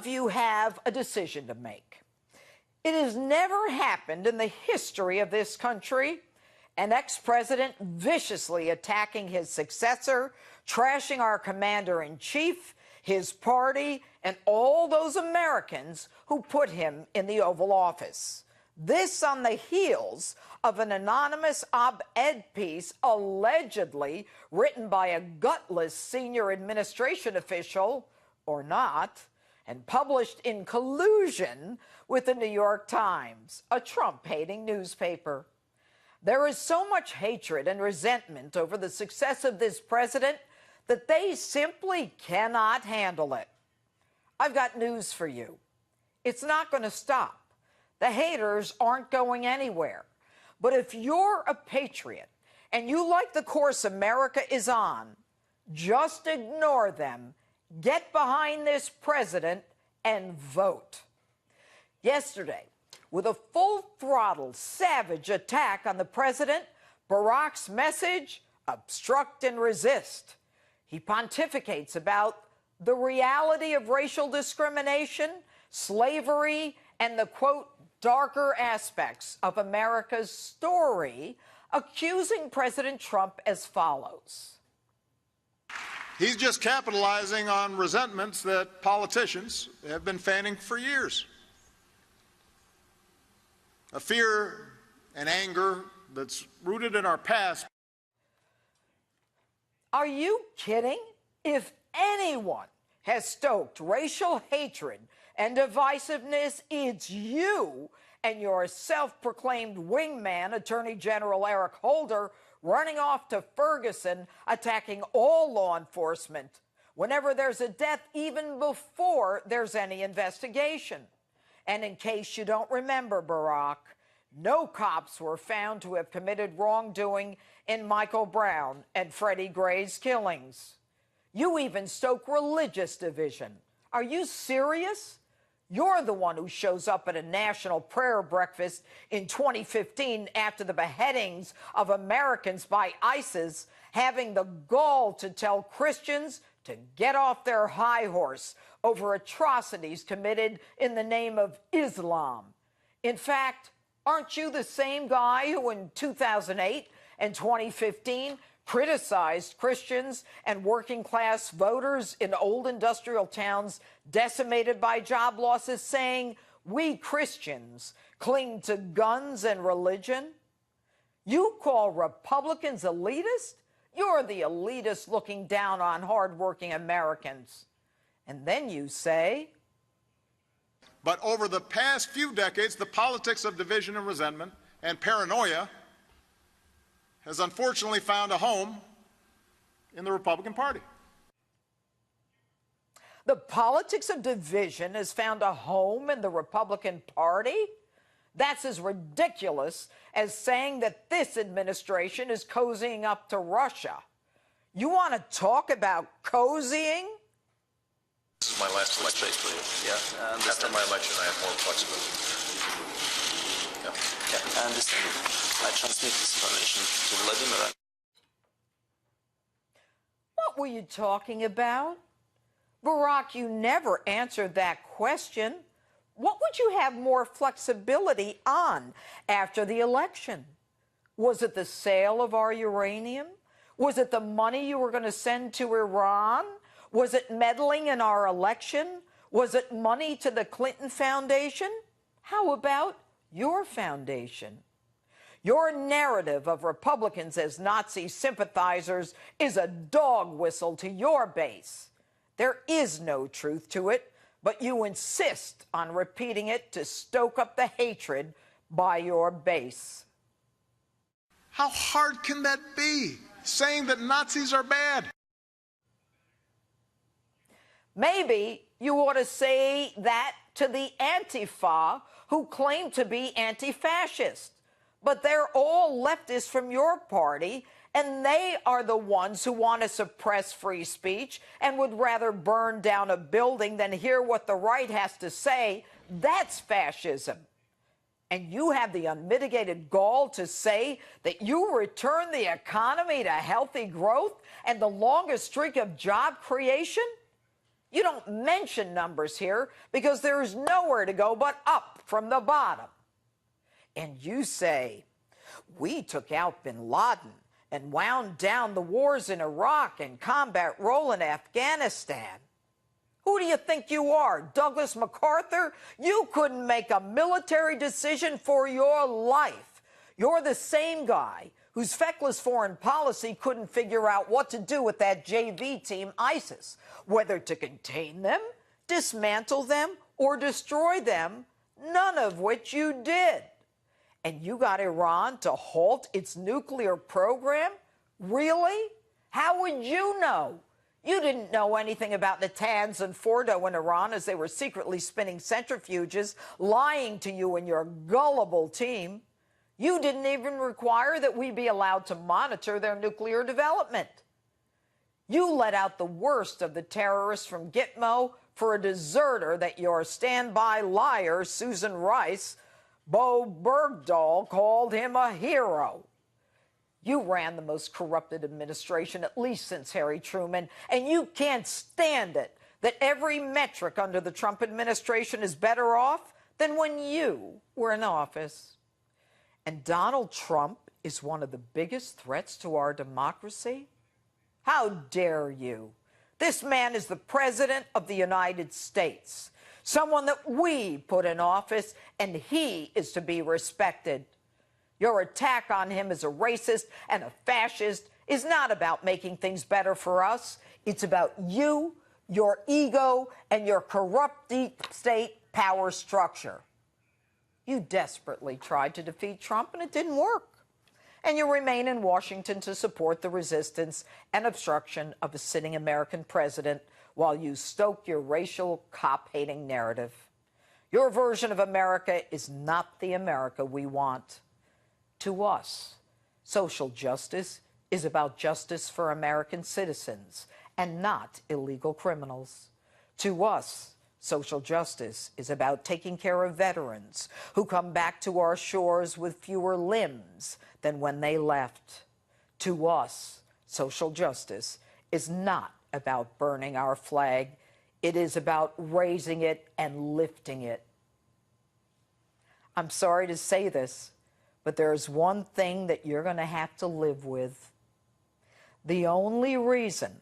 you have a decision to make. It has never happened in the history of this country. An ex-president viciously attacking his successor, trashing our commander-in-chief, his party, and all those Americans who put him in the Oval Office. This on the heels of an anonymous op-ed piece allegedly written by a gutless senior administration official, or not, and published in collusion with the New York Times, a Trump-hating newspaper. There is so much hatred and resentment over the success of this president that they simply cannot handle it. I've got news for you. It's not going to stop. The haters aren't going anywhere. But if you're a patriot and you like the course America is on, just ignore them, get behind this president, and vote. Yesterday, with a full-throttle, savage attack on the president, Barack's message, obstruct and resist. He pontificates about the reality of racial discrimination, slavery, and the, quote, darker aspects of America's story, accusing President Trump as follows. He's just capitalizing on resentments that politicians have been fanning for years. A fear and anger that's rooted in our past. Are you kidding? If anyone has stoked racial hatred and divisiveness, it's you and your self-proclaimed wingman, Attorney General Eric Holder, running off to Ferguson, attacking all law enforcement whenever there's a death, even before there's any investigation. And in case you don't remember, Barack, no cops were found to have committed wrongdoing in Michael Brown and Freddie Gray's killings. You even stoke religious division. Are you serious? You're the one who shows up at a national prayer breakfast in 2015 after the beheadings of Americans by ISIS, having the gall to tell Christians to get off their high horse over atrocities committed in the name of Islam. In fact, aren't you the same guy who in 2008 and 2015 criticized Christians and working-class voters in old industrial towns decimated by job losses, saying, we Christians cling to guns and religion? You call Republicans elitist? You're the elitist looking down on hardworking Americans. And then you say... But over the past few decades, the politics of division and resentment and paranoia has unfortunately found a home in the Republican Party. The politics of division has found a home in the Republican Party? That's as ridiculous as saying that this administration is cozying up to Russia. You want to talk about cozying? This is my last election. Yeah. After my election, I have more flexibility. Yeah. I understand. I transmit this information to Vladimir. What were you talking about? Barack, you never answered that question. What would you have more flexibility on after the election? Was it the sale of our uranium? Was it the money you were going to send to Iran? Was it meddling in our election? Was it money to the Clinton Foundation? How about your foundation? Your narrative of Republicans as Nazi sympathizers is a dog whistle to your base. There is no truth to it, but you insist on repeating it to stoke up the hatred by your base. How hard can that be, saying that Nazis are bad? Maybe you ought to say that to the Antifa who claim to be anti-fascist. But they're all leftists from your party, and they are the ones who want to suppress free speech and would rather burn down a building than hear what the right has to say. That's fascism. And you have the unmitigated gall to say that you return the economy to healthy growth and the longest streak of job creation? You don't mention numbers here because there's nowhere to go but up from the bottom. And you say, we took out bin Laden and wound down the wars in Iraq and combat role in Afghanistan. Who do you think you are, Douglas MacArthur? You couldn't make a military decision for your life. You're the same guy whose feckless foreign policy couldn't figure out what to do with that JV team, ISIS, whether to contain them, dismantle them, or destroy them, none of which you did. And you got Iran to halt its nuclear program? Really? How would you know? You didn't know anything about Natanz and Fordo in Iran as they were secretly spinning centrifuges, lying to you and your gullible team. You didn't even require that we be allowed to monitor their nuclear development. You let out the worst of the terrorists from Gitmo for a deserter that your standby liar, Susan Rice, Bo Bergdahl, called him a hero. You ran the most corrupted administration, at least since Harry Truman, and you can't stand it that every metric under the Trump administration is better off than when you were in office. And Donald Trump is one of the biggest threats to our democracy? How dare you? This man is the President of the United States, someone that we put in office, and he is to be respected. Your attack on him as a racist and a fascist is not about making things better for us. It's about you, your ego, and your corrupt deep state power structure. You desperately tried to defeat Trump, and it didn't work. And you remain in Washington to support the resistance and obstruction of a sitting American president while you stoke your racial cop-hating narrative. Your version of America is not the America we want. To us, social justice is about justice for American citizens and not illegal criminals. To us, social justice is about taking care of veterans who come back to our shores with fewer limbs than when they left. To us, social justice is not about burning our flag. It is about raising it and lifting it. I'm sorry to say this, but there's one thing that you're going to have to live with. The only reason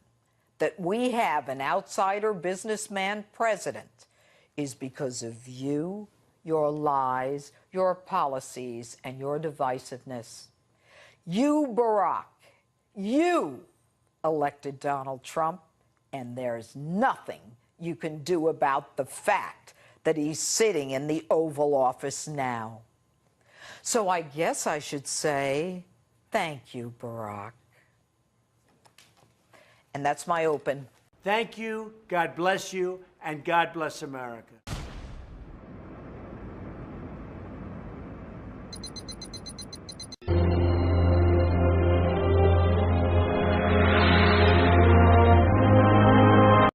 that we have an outsider businessman president is because of you, your lies, your policies, and your divisiveness. You, Barack, you elected Donald Trump, and there's nothing you can do about the fact that he's sitting in the Oval Office now. So I guess I should say, thank you, Barack. And that's my open. Thank you, God bless you, and God bless America.